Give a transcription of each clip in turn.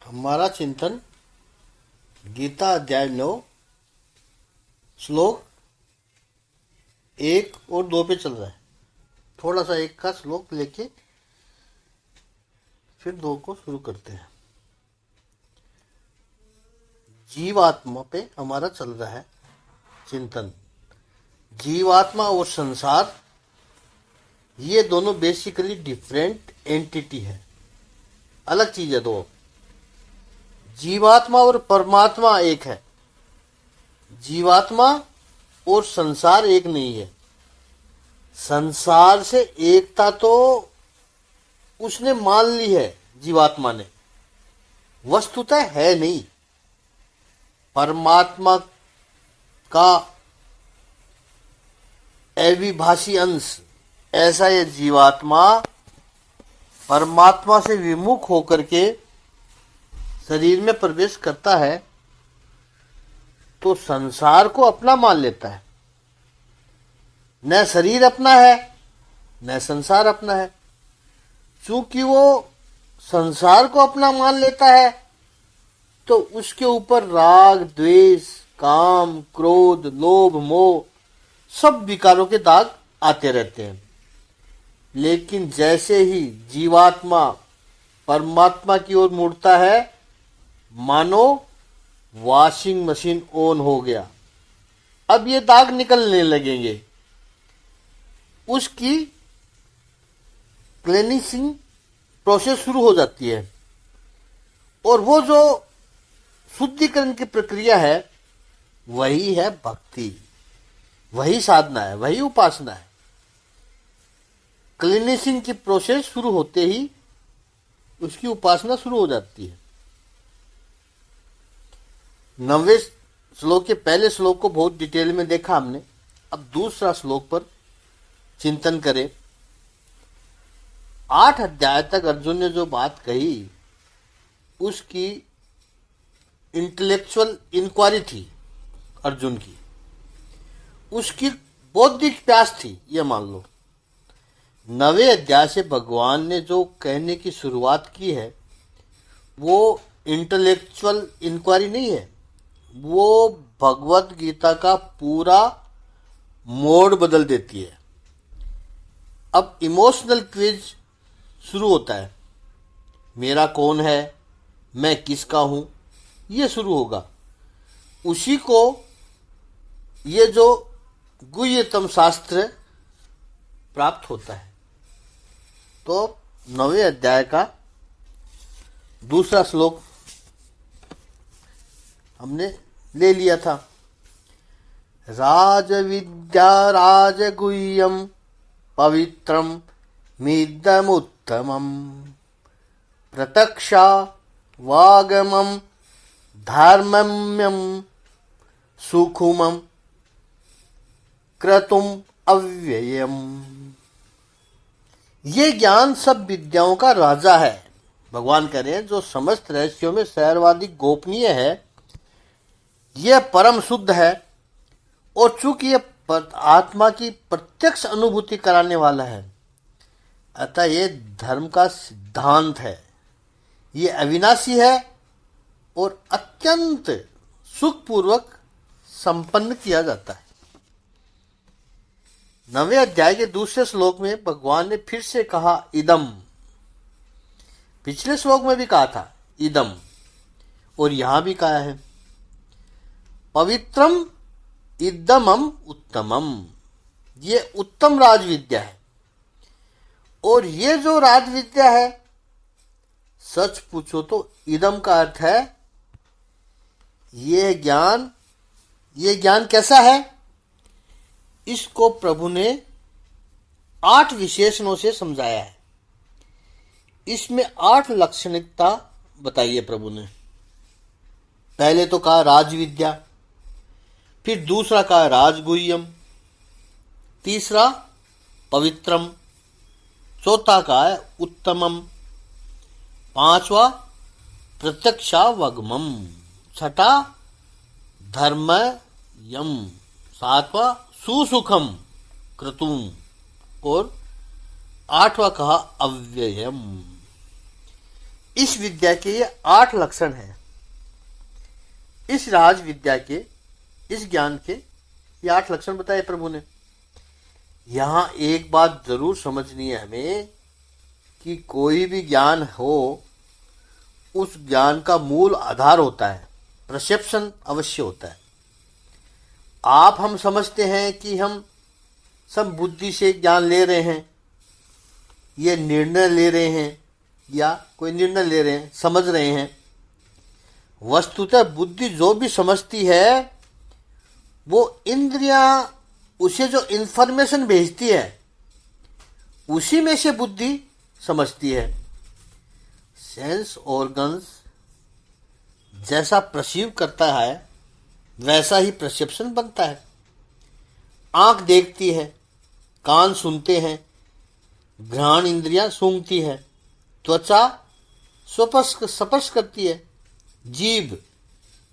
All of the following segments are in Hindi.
हमारा चिंतन गीता अध्याय 9 श्लोक 1 और 2 पे चल रहा है। थोड़ा सा एक का श्लोक लेके फिर 2 को शुरू करते हैं। जीवात्मा पे हमारा चल रहा है चिंतन। जीवात्मा और संसार ये दोनों बेसिकली डिफरेंट एंटिटी है, अलग चीज है दो। जीवात्मा और परमात्मा एक है। जीवात्मा और संसार एक नहीं है। संसार से एकता तो उसने मान ली है जीवात्मा ने, वस्तुतः है नहीं। परमात्मा का अविभाषी अंश ऐसा ये जीवात्मा परमात्मा से विमुख होकर के शरीर में प्रवेश करता है तो संसार को अपना मान लेता है। न शरीर अपना है न संसार अपना है। चूंकि वो संसार को अपना मान लेता है तो उसके ऊपर राग, द्वेष, काम, क्रोध, लोभ, मोह सब विकारों के दाग आते रहते हैं। लेकिन जैसे ही जीवात्मा परमात्मा की ओर मुड़ता है, मानो वॉशिंग मशीन ऑन हो गया। अब ये दाग निकलने लगेंगे। उसकी क्लीनिंग प्रोसेस शुरू हो जाती है और वो जो शुद्धिकरण की प्रक्रिया है वही है भक्ति, वही साधना है, वही उपासना है। क्लीनिंग की प्रोसेस शुरू होते ही उसकी उपासना शुरू हो जाती है। 9वें श्लोक के पहले श्लोक को बहुत डिटेल में देखा हमने। अब दूसरा श्लोक पर चिंतन करें। 8 अध्याय तक अर्जुन ने जो बात कही उसकी इंटेलेक्चुअल इंक्वायरी थी अर्जुन की, उसकी बौद्धिक प्यास थी, ये मान लो। 9वें अध्याय से भगवान ने जो कहने की शुरुआत की है वो इंटेलेक्चुअल इंक्वायरी नहीं है, वो भगवत गीता का पूरा मोड बदल देती है। अब इमोशनल क्विज शुरू होता है। मेरा कौन है, मैं किसका हूं, ये शुरू होगा। उसी को ये जो गुह्यतम शास्त्र प्राप्त होता है। तो 9वें अध्याय का दूसरा श्लोक हमने ले लिया था। राजविद्या राजगुह्यम पवित्रम मिदमुत्तमम प्रत्यक्षा वागमम धर्मम्यम सुखुमम क्रतुम अव्ययम। ये ज्ञान सब विद्याओं का राजा है। भगवान कह रहे हैं जो समस्त रहस्यों में सहर्वाधिक गोपनीय है, यह परम शुद्ध है और चूंकि यह आत्मा की प्रत्यक्ष अनुभूति कराने वाला है, अतः यह धर्म का सिद्धांत है। यह अविनाशी है और अत्यंत सुखपूर्वक संपन्न किया जाता है। 9वें अध्याय के दूसरे श्लोक में भगवान ने फिर से कहा इदम। पिछले श्लोक में भी कहा था इदम और यहां भी कहा है पवित्रम इदमम उत्तमम। ये उत्तम राजविद्या है और ये जो राजविद्या है, सच पूछो तो इदम का अर्थ है ये ज्ञान। ये ज्ञान कैसा है? इसको प्रभु ने 8 विशेषणों से समझाया है। इसमें 8 लाक्षणिकता बताई है प्रभु ने। पहले तो कहा राजविद्या, फिर दूसरा कहा राजगुह्यम, तीसरा पवित्रम, चौथा कहा है उत्तमम, 5वां प्रत्यक्षावगमम, 6ठा धर्मयम, 7वां सुसुखम क्रतुम और 8वां कहा अव्ययम। इस विद्या के ये 8 लक्षण हैं। इस राज विद्या के, इस ज्ञान के ये 8 लक्षण बताए प्रभु ने। यहां एक बात जरूर समझनी है हमें कि कोई भी ज्ञान हो, उस ज्ञान का मूल आधार होता है, परसेप्शन अवश्य होता है। हम समझते हैं कि हम सब बुद्धि से ज्ञान ले रहे हैं, ये निर्णय ले रहे हैं या कोई निर्णय ले रहे हैं, समझ रहे हैं। वस्तुतः बुद्धि जो भी समझती है, वो इंद्रियां उसे जो इंफॉर्मेशन भेजती है, उसी में से बुद्धि समझती है। सेंस ऑर्गन्स जैसा परसीव करता है, वैसा ही परसेप्शन बनता है। आंख देखती है, कान सुनते हैं, घ्राण इंद्रियां सूंघती है, त्वचा स्पर्श करती है, जीभ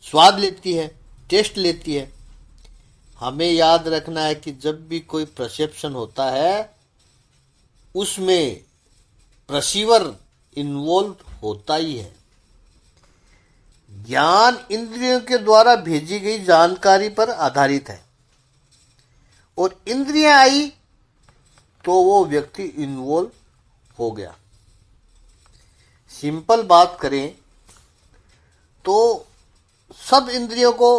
स्वाद लेती है, टेस्ट लेती है। हमें याद रखना है कि जब भी कोई परसेप्शन होता है, उसमें परसीवर इन्वॉल्व होता ही है। ज्ञान इंद्रियों के द्वारा भेजी गई जानकारी पर आधारित है, और इंद्रियां आई तो वो व्यक्ति इन्वॉल्व हो गया। सिंपल बात करें तो सब इंद्रियों को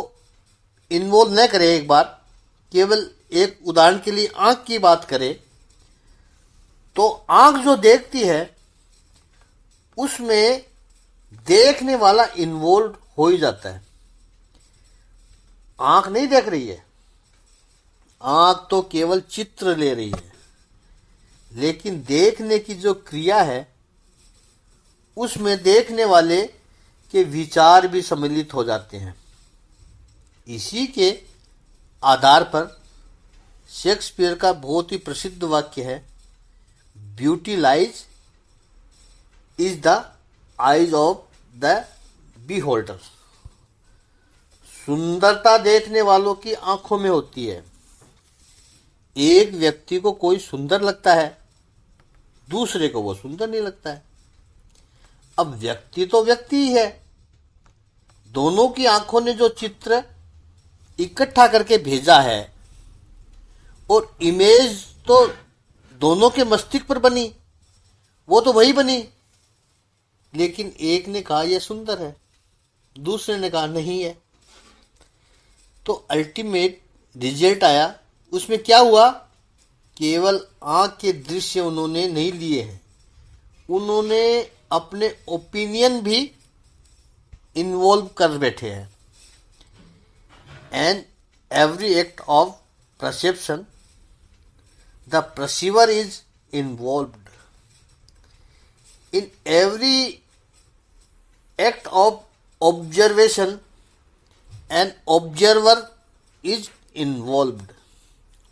इन्वॉल्व न करें। एक बार केवल एक उदाहरण के लिए आंख की बात करें तो आंख जो देखती है, उसमें देखने वाला इन्वॉल्व हो ही जाता है। आंख नहीं देख रही है, आंख तो केवल चित्र ले रही है, लेकिन देखने की जो क्रिया है, उसमें देखने वाले के विचार भी सम्मिलित हो जाते हैं। इसी के आधार पर शेक्सपियर का बहुत ही प्रसिद्ध वाक्य है, beauty lies is the eyes of the beholder. सुंदरता देखने वालों की आंखों में होती है। एक व्यक्ति को कोई सुंदर लगता है, दूसरे को वो सुंदर नहीं लगता है। अब व्यक्ति तो व्यक्ति ही है, दोनों की आंखों ने जो चित्र इकट्ठा करके भेजा है, और इमेज तो दोनों के मस्तिष्क पर बनी, वो तो वही बनी। लेकिन एक ने कहा यह सुंदर है, दूसरे ने कहा नहीं है। तो अल्टीमेट रिजल्ट आया, उसमें क्या हुआ? केवल आंख के दृश्य उन्होंने नहीं लिए हैं, उन्होंने अपने ओपिनियन भी इन्वॉल्व कर बैठे हैं। And every act of perception the perceiver is involved. In every act of observation an observer is involved.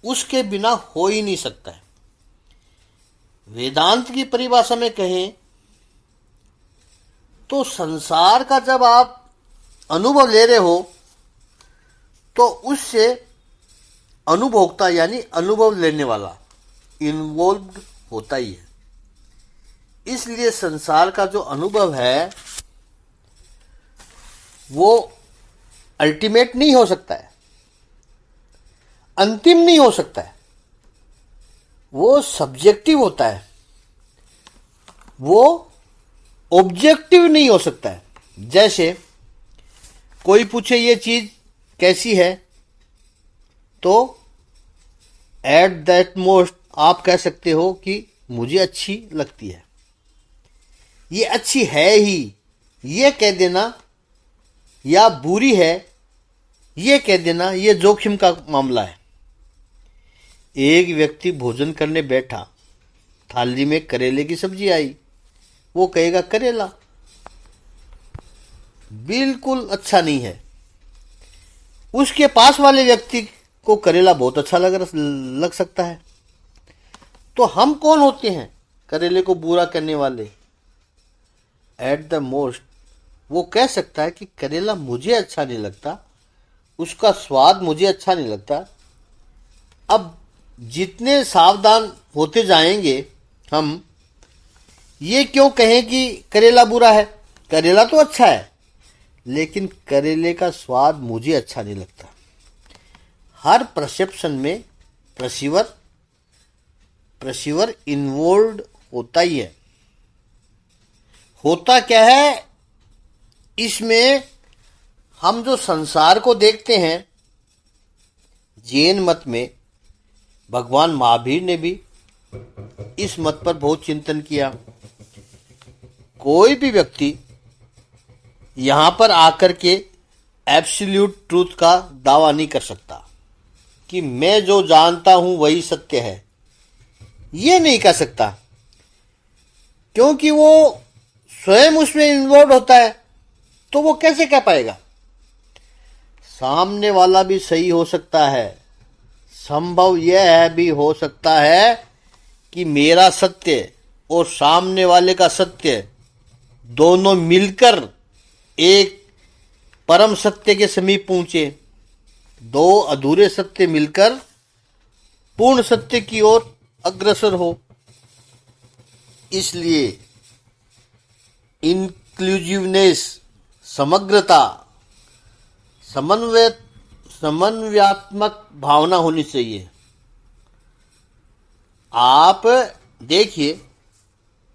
उसके बिना हो ही नहीं सकता है। वेदांत की परिभाषा में कहें तो संसार का जब आप अनुभव ले रहे हो, तो उससे अनुभोक्ता यानी अनुभव लेने वाला इन्वॉल्व्ड होता ही है। इसलिए संसार का जो अनुभव है वो अल्टीमेट नहीं हो सकता है, अंतिम नहीं हो सकता है, वो सब्जेक्टिव होता है, वो ऑब्जेक्टिव नहीं हो सकता है। जैसे कोई पूछे ये चीज कैसी है, तो एट दैट मोस्ट आप कह सकते हो कि मुझे अच्छी लगती है, ये अच्छी है ही, ये कह देना, या बुरी है ये कह देना, ये जोखिम का मामला है। एक व्यक्ति भोजन करने बैठा, थाली में करेले की सब्जी आई, वो कहेगा करेला बिल्कुल अच्छा नहीं है। उसके पास वाले व्यक्ति को करेला बहुत अच्छा लग सकता है। तो हम कौन होते हैं करेले को बुरा करने वाले? एट द मोस्ट वो कह सकता है कि करेला मुझे अच्छा नहीं लगता, उसका स्वाद मुझे अच्छा नहीं लगता। अब जितने सावधान होते जाएंगे हम, ये क्यों कहें कि करेला बुरा है? करेला तो अच्छा है, लेकिन करेले का स्वाद मुझे अच्छा नहीं लगता। हर परसेप्शन में परसीवर इन्वॉल्व होता ही है। होता क्या है इसमें, हम जो संसार को देखते हैं, जैन मत में भगवान महावीर ने भी इस मत पर बहुत चिंतन किया। कोई भी व्यक्ति यहां पर आकर के एब्सोल्यूट ट्रूथ का दावा नहीं कर सकता कि मैं जो जानता हूं वही सत्य है। ये नहीं कह सकता, क्योंकि वो स्वयं उसमें इन्वॉल्व होता है, तो वो कैसे कह पाएगा? सामने वाला भी सही हो सकता है, संभव यह है भी हो सकता है कि मेरा सत्य और सामने वाले का सत्य दोनों मिलकर एक परम सत्य के समीप पहुंचे। दो अधूरे सत्य मिलकर पूर्ण सत्य की ओर अग्रसर हो। इसलिए इंक्लूसिवनेस, समग्रता, समन्वयात्मक भावना होनी चाहिए। आप देखिए,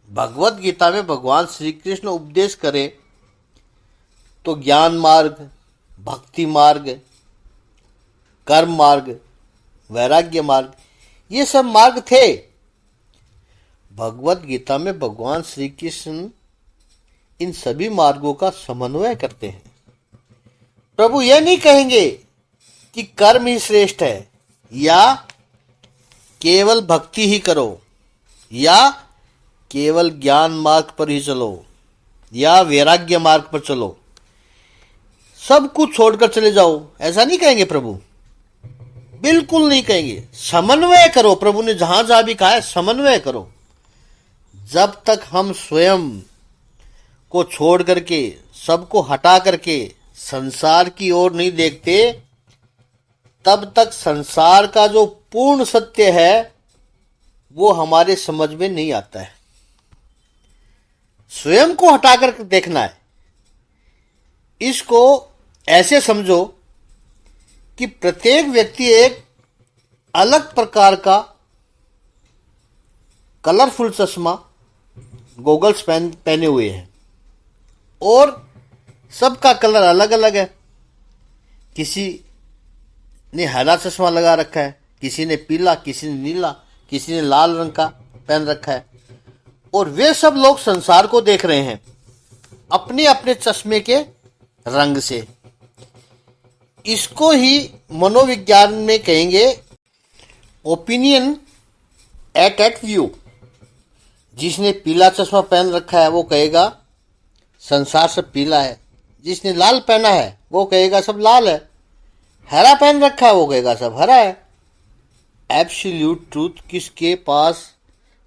भगवत गीता में भगवान श्री कृष्ण उपदेश करें तो ज्ञान मार्ग, भक्ति मार्ग, कर्म मार्ग, वैराग्य मार्ग, ये सब मार्ग थे। भगवत गीता में भगवान श्री कृष्ण इन सभी मार्गों का समन्वय करते हैं। प्रभु यह नहीं कहेंगे कि कर्म ही श्रेष्ठ है, या केवल भक्ति ही करो, या केवल ज्ञान मार्ग पर ही चलो, या वैराग्य मार्ग पर चलो, सब कुछ छोड़कर चले जाओ, ऐसा नहीं कहेंगे प्रभु। बिल्कुल नहीं कहेंगे। समन्वय करो, प्रभु ने जहां जहां भी कहा है समन्वय करो। जब तक हम स्वयं को छोड़ करके, सबको हटा करके संसार की ओर नहीं देखते, तब तक संसार का जो पूर्ण सत्य है वो हमारे समझ में नहीं आता है। स्वयं को हटाकर देखना है। इसको ऐसे समझो कि प्रत्येक व्यक्ति एक अलग प्रकार का कलरफुल चश्मा, गॉगल्स पहने हुए हैं, और सबका कलर अलग अलग है। किसी ने हरा चश्मा लगा रखा है, किसी ने पीला, किसी ने नीला, किसी ने लाल रंग का पहन रखा है, और वे सब लोग संसार को देख रहे हैं अपने अपने चश्मे के रंग से। इसको ही मनोविज्ञान में कहेंगे ओपिनियन एट व्यू। जिसने पीला चश्मा पहन रखा है वो कहेगा संसार सब पीला है, जिसने लाल पहना है वो कहेगा सब लाल है, हरा पहन रखा है वो कहेगा सब हरा है। एब्सोल्यूट ट्रूथ किसके पास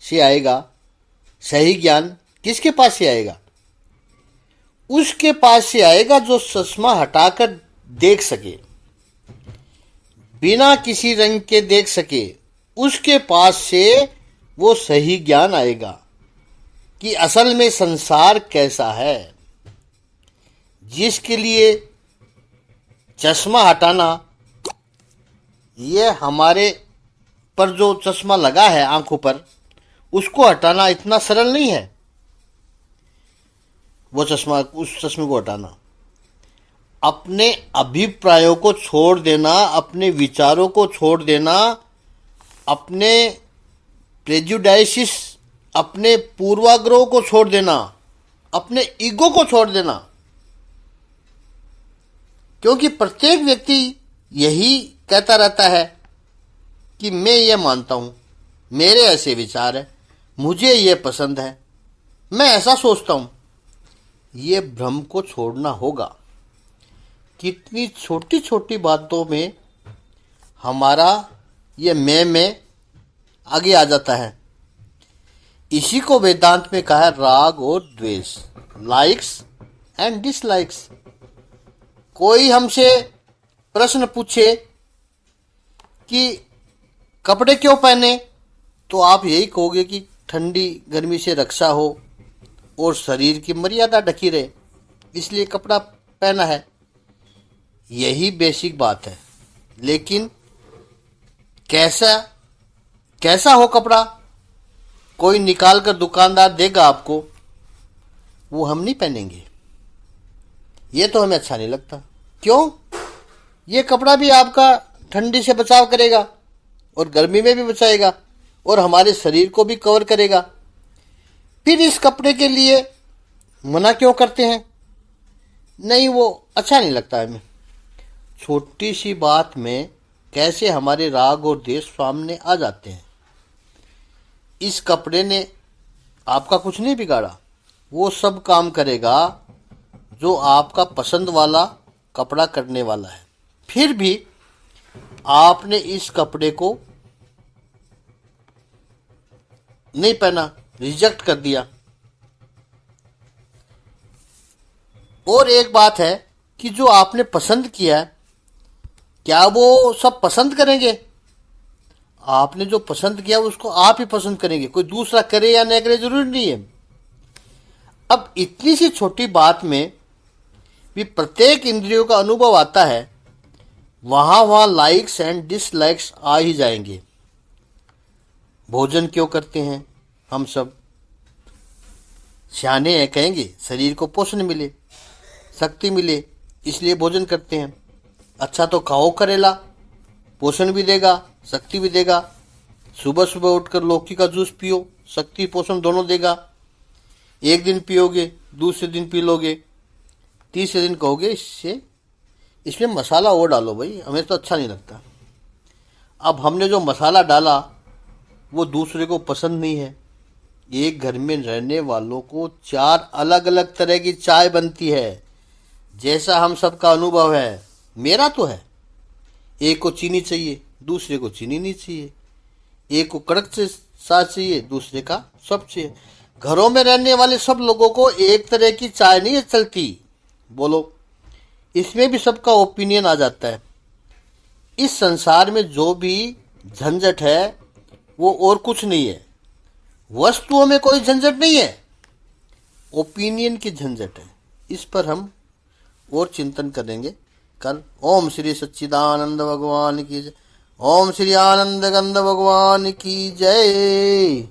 से आएगा? सही ज्ञान किसके पास से आएगा? उसके पास से आएगा जो चश्मा हटाकर देख सके, बिना किसी रंग के देख सके। उसके पास से वो सही ज्ञान आएगा कि असल में संसार कैसा है। जिसके लिए चश्मा हटाना, ये हमारे पर जो चश्मा लगा है आंखों पर, उसको हटाना इतना सरल नहीं है। वो चश्मा, उस चश्मे को हटाना, अपने अभिप्रायों को छोड़ देना, अपने विचारों को छोड़ देना, अपने प्रेजुडाइसिस, अपने पूर्वाग्रहों को छोड़ देना, अपने ईगो को छोड़ देना। क्योंकि प्रत्येक व्यक्ति यही कहता रहता है कि मैं ये मानता हूं, मेरे ऐसे विचार है, मुझे ये पसंद है, मैं ऐसा सोचता हूं। ये भ्रम को छोड़ना होगा। कितनी छोटी छोटी बातों में हमारा ये मैं आगे आ जाता है। इसी को वेदांत में कहा है राग और द्वेष, लाइक्स एंड डिसलाइक्स। कोई हमसे प्रश्न पूछे कि कपड़े क्यों पहने, तो आप यही कहोगे कि ठंडी गर्मी से रक्षा हो, और शरीर की मर्यादा ढकी रहे, इसलिए कपड़ा पहना है। यही बेसिक बात है। लेकिन कैसा कैसा हो कपड़ा, कोई निकाल कर दुकानदार देगा आपको, वो हम नहीं पहनेंगे। ये तो हमें अच्छा नहीं लगता। क्यों? ये कपड़ा भी आपका ठंडी से बचाव करेगा और गर्मी में भी बचाएगा और हमारे शरीर को भी कवर करेगा। फिर इस कपड़े के लिए मना क्यों करते हैं? नहीं, वो अच्छा नहीं लगता हमें। छोटी सी बात में कैसे हमारे राग और देश सामने आ जाते हैं। इस कपड़े ने आपका कुछ नहीं बिगाड़ा, वो सब काम करेगा जो आपका पसंद वाला कपड़ा करने वाला है। फिर भी आपने इस कपड़े को नहीं पहना, रिजेक्ट कर दिया। और एक बात है कि जो आपने पसंद किया है, क्या वो सब पसंद करेंगे? आपने जो पसंद किया उसको आप ही पसंद करेंगे, कोई दूसरा करे या न करे जरूरी नहीं है। अब इतनी सी छोटी बात में भी प्रत्येक इंद्रियों का अनुभव आता है, वहां लाइक्स एंड डिसलाइक्स आ ही जाएंगे। भोजन क्यों करते हैं हम सब? सियाने हैं, कहेंगे शरीर को पोषण मिले, शक्ति मिले, इसलिए भोजन करते हैं। अच्छा तो खाओ करेला, पोषण भी देगा, शक्ति भी देगा। सुबह सुबह उठकर लौकी का जूस पियो, शक्ति पोषण दोनों देगा। एक दिन पियोगे, दूसरे दिन पी लोगे, तीसरे दिन कहोगे इसमें मसाला और डालो भाई, हमें तो अच्छा नहीं लगता। अब हमने जो मसाला डाला वो दूसरे को पसंद नहीं है। एक घर में रहने वालों को 4 अलग अलग तरह की चाय बनती है, जैसा हम सबका अनुभव है। मेरा तो है, एक को चीनी चाहिए, दूसरे को चीनी नहीं चाहिए। एक को कड़क से साथ चाहिए, दूसरे का सब चाहिए। घरों में रहने वाले सब लोगों को एक तरह की चाय नहीं चलती। बोलो, इसमें भी सबका ओपिनियन आ जाता है। इस संसार में जो भी झंझट है वो और कुछ नहीं है। वस्तुओं में कोई झंझट नहीं है, ओपिनियन की झंझट है। इस पर हम और चिंतन करेंगे कल। ओम श्री सच्चिदानंद भगवान की जय। ओम श्री आनंद गंध भगवान की जय।